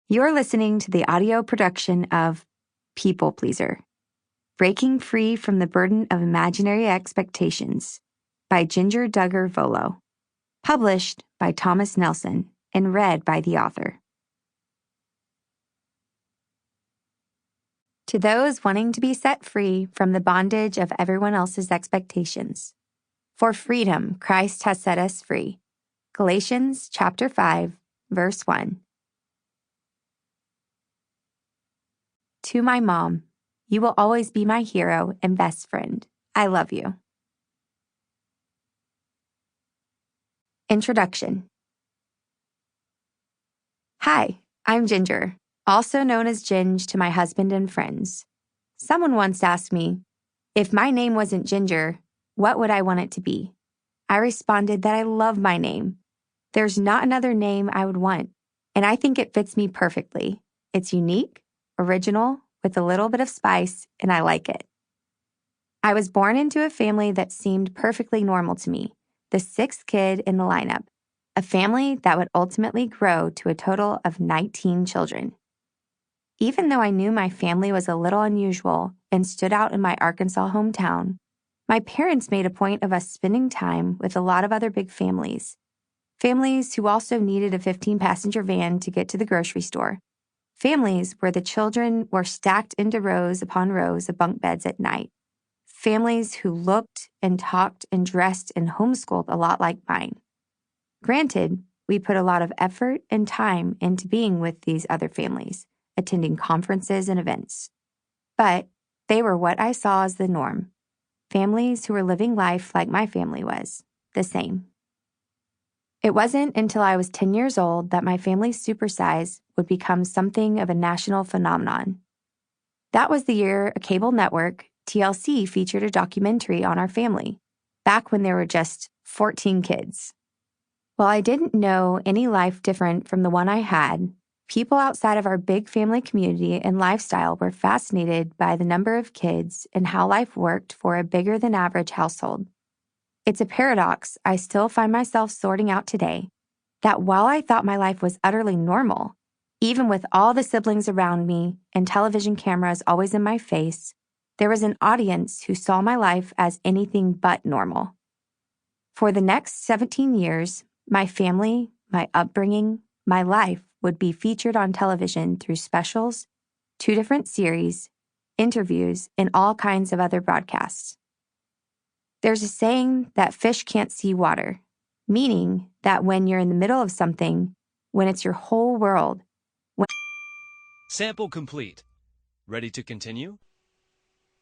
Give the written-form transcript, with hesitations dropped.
You're listening to the audio production of People Pleaser, Breaking Free from the Burden of Imaginary Expectations by Jinger Duggar Vuolo, published by Thomas Nelson and read by the author. To those wanting to be set free from the bondage of everyone else's expectations, for freedom Christ has set us free. Galatians chapter 5, verse 1. To my mom, you will always be my hero and best friend. I love you. Introduction. Hi, I'm Jinger, also known as Ginge to my husband and friends. Someone once asked me, if my name wasn't Jinger, what would I want it to be? I responded that I love my name. There's not another name I would want, and I think it fits me perfectly. It's unique, original, with a little bit of spice, and I like it. I was born into a family that seemed perfectly normal to me, the sixth kid in the lineup, a family that would ultimately grow to a total of 19 children. Even though I knew my family was a little unusual and stood out in my Arkansas hometown, my parents made a point of us spending time with a lot of other big families who also needed a 15-passenger van to get to the grocery store, families where the children were stacked into rows upon rows of bunk beds at night, families who looked and talked and dressed and homeschooled a lot like mine. Granted, we put a lot of effort and time into being with these other families, attending conferences and events. But they were what I saw as the norm, families who were living life like my family was, the same. It wasn't until I was 10 years old that my family's supersize would become something of a national phenomenon. That was the year a cable network, TLC, featured a documentary on our family, back when there were just 14 kids. While I didn't know any life different from the one I had, people outside of our big family community and lifestyle were fascinated by the number of kids and how life worked for a bigger-than-average household. It's a paradox I still find myself sorting out today, that while I thought my life was utterly normal, even with all the siblings around me and television cameras always in my face, there was an audience who saw my life as anything but normal. For the next 17 years, my family, my upbringing, my life would be featured on television through specials, 2 different series, interviews, and all kinds of other broadcasts. There's a saying that fish can't see water, meaning that when you're in the middle of something, when it's your whole world. Sample complete. Ready to continue?